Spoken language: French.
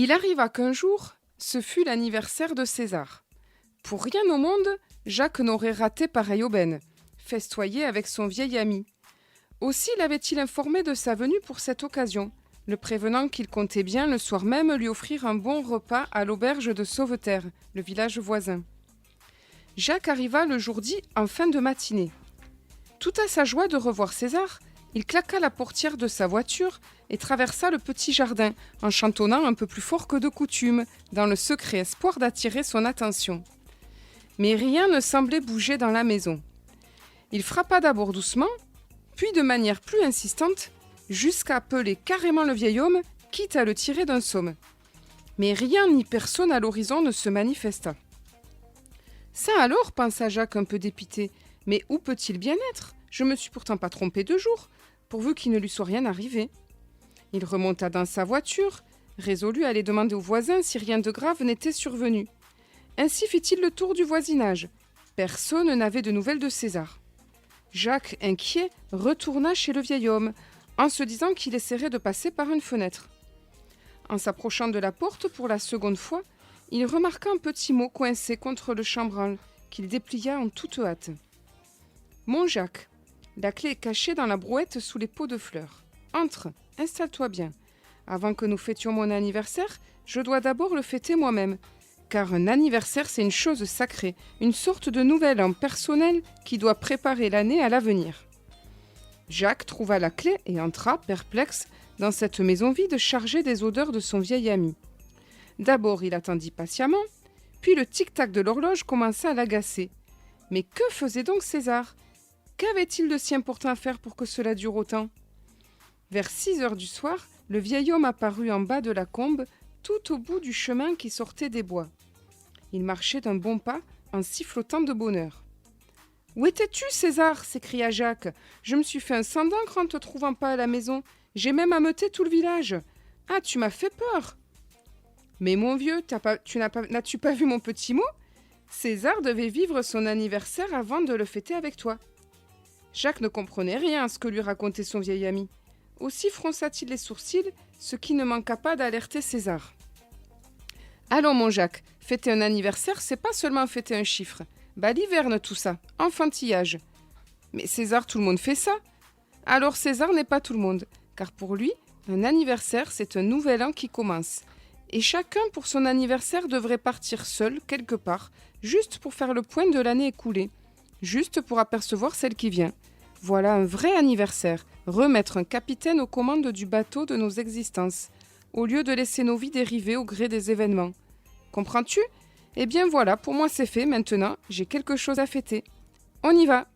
Il arriva qu'un jour, ce fut l'anniversaire de César. Pour rien au monde, Jacques n'aurait raté pareille aubaine, festoyer avec son vieil ami. Aussi l'avait-il informé de sa venue pour cette occasion, le prévenant qu'il comptait bien le soir même lui offrir un bon repas à l'auberge de Sauveterre, le village voisin. Jacques arriva le jour dit en fin de matinée. Tout à sa joie de revoir César, il claqua la portière de sa voiture et traversa le petit jardin, en chantonnant un peu plus fort que de coutume, dans le secret espoir d'attirer son attention. Mais rien ne semblait bouger dans la maison. Il frappa d'abord doucement, puis de manière plus insistante, jusqu'à appeler carrément le vieil homme, quitte à le tirer d'un somme. Mais rien ni personne à l'horizon ne se manifesta. Ça alors, pensa Jacques un peu dépité, mais où peut-il bien être ? Je me suis pourtant pas trompé de jour, pourvu qu'il ne lui soit rien arrivé. Il remonta dans sa voiture, résolu à aller demander aux voisins si rien de grave n'était survenu. Ainsi fit-il le tour du voisinage. Personne n'avait de nouvelles de César. Jacques, inquiet, retourna chez le vieil homme, en se disant qu'il essaierait de passer par une fenêtre. En s'approchant de la porte pour la seconde fois, il remarqua un petit mot coincé contre le chambranle, qu'il déplia en toute hâte. « Mon Jacques, la clé est cachée dans la brouette sous les pots de fleurs. Entre, installe-toi bien. Avant que nous fêtions mon anniversaire, je dois d'abord le fêter moi-même. Car un anniversaire, c'est une chose sacrée, une sorte de nouvel an personnel qui doit préparer l'année à l'avenir. » Jacques trouva la clé et entra, perplexe, dans cette maison vide chargée des odeurs de son vieil ami. D'abord, il attendit patiemment, puis le tic-tac de l'horloge commença à l'agacer. Mais que faisait donc César ? Qu'avait-il de si important à faire pour que cela dure autant ? Vers 6 heures du soir, le vieil homme apparut en bas de la combe, tout au bout du chemin qui sortait des bois. Il marchait d'un bon pas, en sifflotant de bonheur. « Où étais-tu, César » s'écria Jacques. « Je me suis fait un sang d'encre en te trouvant pas à la maison. J'ai même ameuté tout le village. Ah, tu m'as fait peur !»« Mais mon vieux, n'as-tu pas vu mon petit mot ? César devait vivre son anniversaire avant de le fêter avec toi. » Jacques ne comprenait rien à ce que lui racontait son vieil ami. Aussi fronça-t-il les sourcils, ce qui ne manqua pas d'alerter César. « Allons, mon Jacques, fêter un anniversaire, c'est pas seulement fêter un chiffre. Baliverne tout ça, enfantillage. Mais César, tout le monde fait ça. Alors César n'est pas tout le monde, car pour lui, un anniversaire, c'est un nouvel an qui commence. Et chacun pour son anniversaire devrait partir seul, quelque part, juste pour faire le point de l'année écoulée, juste pour apercevoir celle qui vient. Voilà un vrai anniversaire, remettre un capitaine aux commandes du bateau de nos existences, au lieu de laisser nos vies dériver au gré des événements. Comprends-tu ? Eh bien voilà, pour moi c'est fait, maintenant, j'ai quelque chose à fêter. On y va !